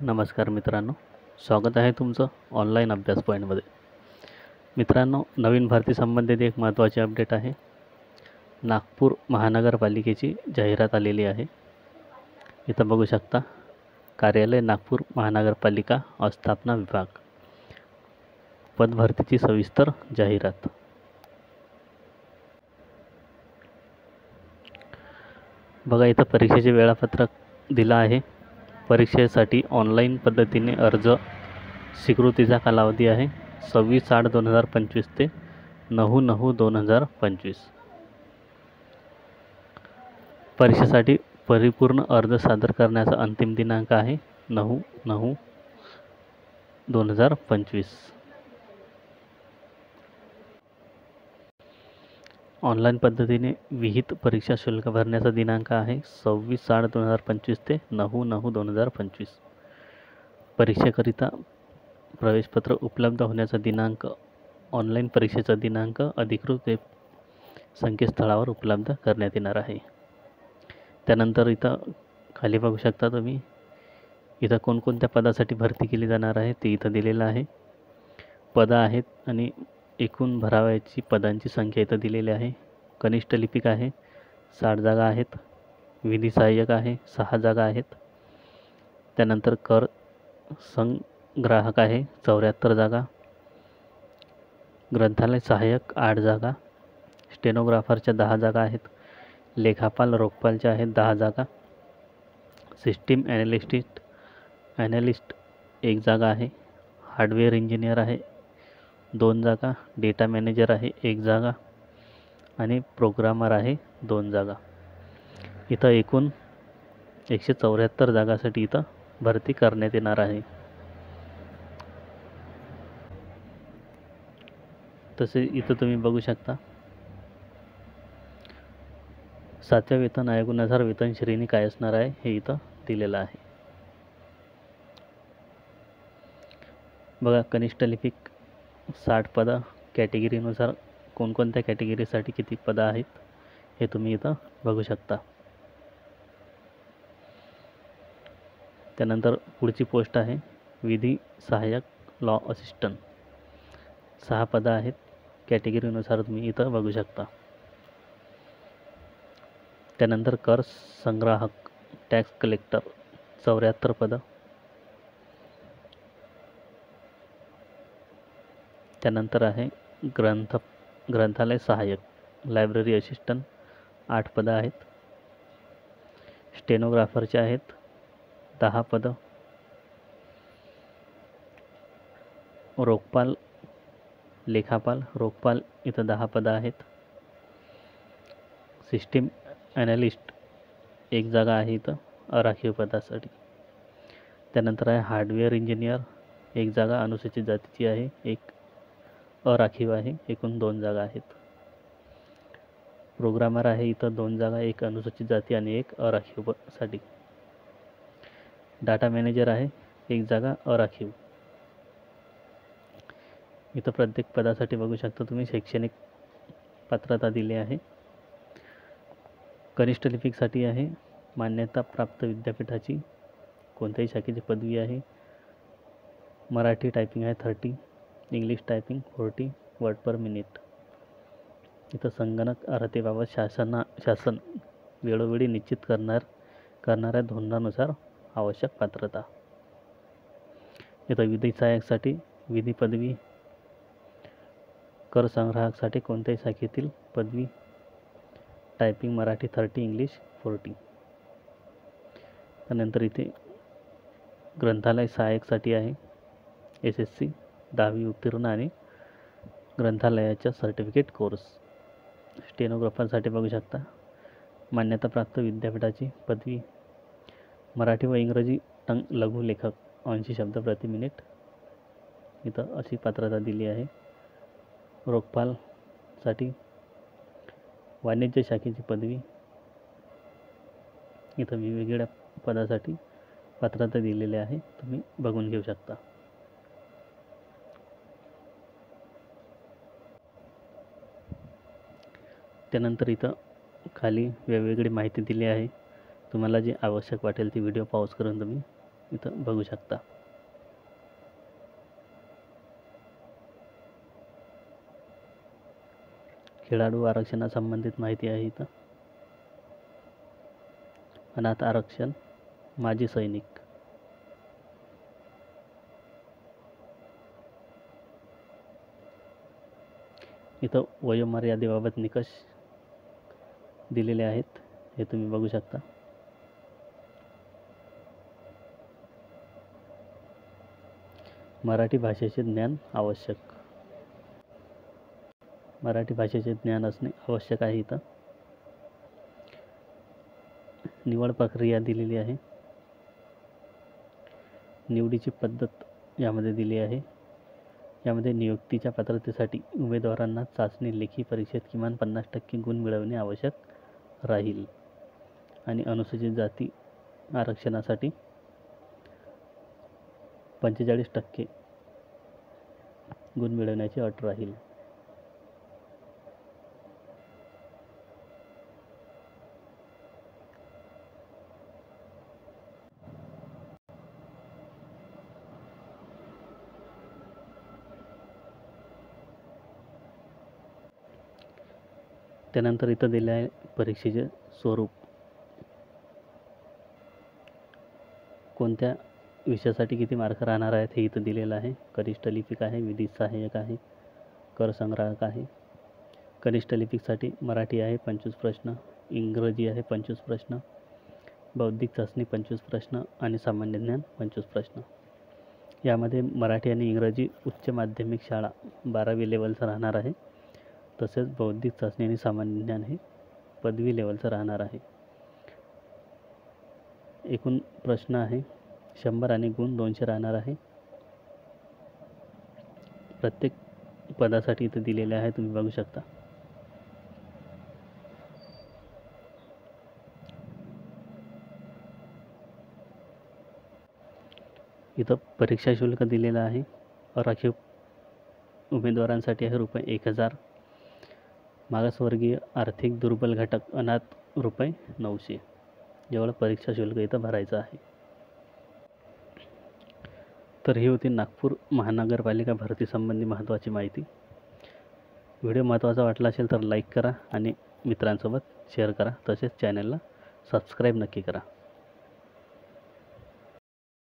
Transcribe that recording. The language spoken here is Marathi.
नमस्कार मित्रांनो, स्वागत आहे तुमचं ऑनलाईन अभ्यास पॉईंटमध्ये. मित्रांनो, नवीन भरती संबंधित एक महत्त्वाची अपडेट आहे. नागपूर महानगरपालिकेची जाहिरात आलेली आहे. इथं बघू शकता, कार्यालय नागपूर महानगरपालिका अस्थापना विभाग, पदभरतीची सविस्तर जाहिरात. बघा, इथं परीक्षेचे वेळापत्रक दिलं आहे. परीक्षेसाठी ऑनलाईन पद्धतीने अर्ज स्वीकृतीचा कालावधी आहे 26/8/2025 ते 9/9/2025. परीक्षेसाठी परिपूर्ण अर्ज सादर करण्याचा अंतिम दिनांक आहे 9/9/2025. ऑनलाईन पद्धतीने विहित परीक्षा शुल्क भरण्याचा दिनांक आहे 26/8/2025 ते 9/9/2025. परीक्षेकरिता प्रवेशपत्र उपलब्ध होण्याचा दिनांक, ऑनलाईन परीक्षेचा दिनांक अधिकृत वेब संकेतस्थळावर उपलब्ध करण्यात येणार आहे. त्यानंतर इथं खाली बघू शकता तुम्ही, इथं कोणकोणत्या पदासाठी भरती केली जाणार आहे ते इथं दिलेलं आहे. पदं आहेत आणि एकूण भरावयाची पदांची संख्या इथं दिलेली आहे. कनिष्ठ लिपिक आहे 60 जागा आहेत. विधी सहाय्यक आहे 6 जागा आहेत. त्यानंतर कर संग्राहक आहे 74 जागा. ग्रंथालय सहाय्यक 8 जागा. स्टेनोग्राफरच्या 10 जागा आहेत. लेखापाल रोखपालच्या आहेत 10 जागा. सिस्टीम ॲनालिस्ट 1 जागा आहे. हार्डवेअर इंजिनियर आहे 2 जागा. डेटा मॅनेजर आहे 1 जागा आणि प्रोग्रामर आहे 2 जागा. इथं एकूण 174 जागासाठी इथं भरती करण्यात येणार आहे. तसे इथं तुम्ही बघू शकता, 7व्या वेतन आयोगानुसार वेतन श्रेणी काय असणार आहे हे इथं दिलेलं आहे. बघा, कनिष्ठ लिपिक 60 पदं. कॅटेगरीनुसार कोणकोणत्या कॅटेगरीसाठी किती पदं आहेत हे तुम्ही इथं बघू शकता. त्यानंतर पुढची पोस्ट आहे विधी सहाय्यक लॉ असिस्टंट. 6 पदं आहेत. कॅटेगरीनुसार तुम्ही इथं बघू शकता. त्यानंतर कर संग्राहक टॅक्स कलेक्टर 74 पदं. त्यानंतर आहे ग्रंथालय सहाय्यक लायब्ररी असिस्टंट 8 पदं आहेत. स्टेनोग्राफरचे आहेत 10 पदं. लेखापाल रोखपाल इथं 10 पदं आहेत. सिस्टीम ॲनालिस्ट 1 जागा आहे इथं अराखीव पदासाठी. त्यानंतर आहे हार्डवेअर इंजिनियर 1 जागा अनुसूचित जातीची आहे, 1 अराखीव आहे. एकूण 2 जागा आहेत. प्रोग्रामर आहे इथं 2 जागा, 1 अनुसूचित जाती आणि 1 अराखीव साठी. डाटा मॅनेजर आहे 1 जागा अराखीव. इथं प्रत्येक पदासाठी बघू शकता तुम्ही शैक्षणिक पात्रता दिली आहे. कनिष्ठ लिपिकसाठी आहे मान्यता प्राप्त विद्यापीठाची कोणत्याही शाखेची पदवी आहे. मराठी टायपिंग आहे 30, English typing 40 word per minute. इथं संगणक अर्हतेबाबत शासन वेळोवेळी निश्चित करणाऱ्या धोरणानुसार आवश्यक पात्रता. इथं विधी सहाय्यकसाठी विधी पदवी. कर संग्राहकसाठी कोणत्याही शाखेतील पदवी. Typing Marathi 30, English 40. त्यानंतर इथे ग्रंथालय सहाय्यकसाठी आहे SSC 10वी उत्तीर्ण आणि ग्रंथालयाच्या सर्टिफिकेट कोर्स. स्टेनोग्राफरसाठी बघू शकता मान्यताप्राप्त विद्यापीठाची पदवी. मराठी व इंग्रजी टंग लघु लेखक 80 शब्द प्रति मिनिट. इथं अशी पात्रता दिली आहे. रोखपालसाठी वाणिज्य शाखेची पदवी. इथं वेगवेगळ्या पदासाठी पात्रता दिलेली आहे, तुम्ही बघून घेऊ शकता. त्यानंतर इथं खाली वेगवेगळी माहिती दिली आहे. तुम्हाला जे आवश्यक वाटेल ती व्हिडिओ पॉज करून तुम्ही इथं बघू शकता. खेळाडू आरक्षणासंबंधित माहिती आहे इथं. अनाथ आरक्षण, माजी सैनिक. इथं वयोमर्यादेबाबत निकष दिलेले आहेत, हे तुम्ही बघू शकता. मराठी भाषेचे ज्ञान आवश्यक. मराठी भाषेचे ज्ञान असणे आवश्यक आहे इथं. निवड प्रक्रिया दिलेली आहे. निवडीची पद्धत यामध्ये दिली आहे. यामध्ये नियुक्तीच्या पात्रतेसाठी उमेदवारांना चाचणी लेखी परीक्षेत किमान 50% गुण मिळवणे आवश्यक राहील आणि अनुसूचित जाती आरक्षणासाठी 45% गुण मिळवण्याची अट राहील. त्यानंतर इथं दिले आहे परीक्षेचे स्वरूप. कोणत्या विषयासाठी किती मार्क राहणार आहेत हे इथं दिलेलं आहे. कनिष्ठ लिपिक आहे, विधी सहाय्यक आहे, कर संग्राहक आहे. कनिष्ठ लिपिकसाठी मराठी आहे 25 प्रश्न, इंग्रजी आहे 25 प्रश्न, बौद्धिक चाचणी 25 प्रश्न आणि सामान्य ज्ञान 25 प्रश्न. यामध्ये मराठी आणि इंग्रजी उच्च माध्यमिक शाळा 12वी लेवलचं राहणार आहे. तसेच बौद्धिक चाचणी आणि सामान्य ज्ञान हे पदवी लेवलचं राहणार आहे. एकूण प्रश्न आहे 100 आणि गुण 200 राहणार आहे. प्रत्येक पदासाठी इथे दिलेले आहे, तुम्ही बघू शकता. इथं परीक्षा शुल्क दिलेलं आहे. राखीव उमेदवारांसाठी आहे ₹1000, मागासवर्गीय आर्थिक दुर्बल घटक अनाथ ₹900. एवढं परीक्षा शुल्क इथं भरायचं आहे. तर ही होती नागपूर महानगरपालिका भरती संबंधी महत्त्वाची माहिती. व्हिडिओ महत्त्वाचा वाटला असेल तर लाईक करा आणि मित्रांसोबत शेअर करा. तसेच चॅनलला सबस्क्राईब नक्की करा.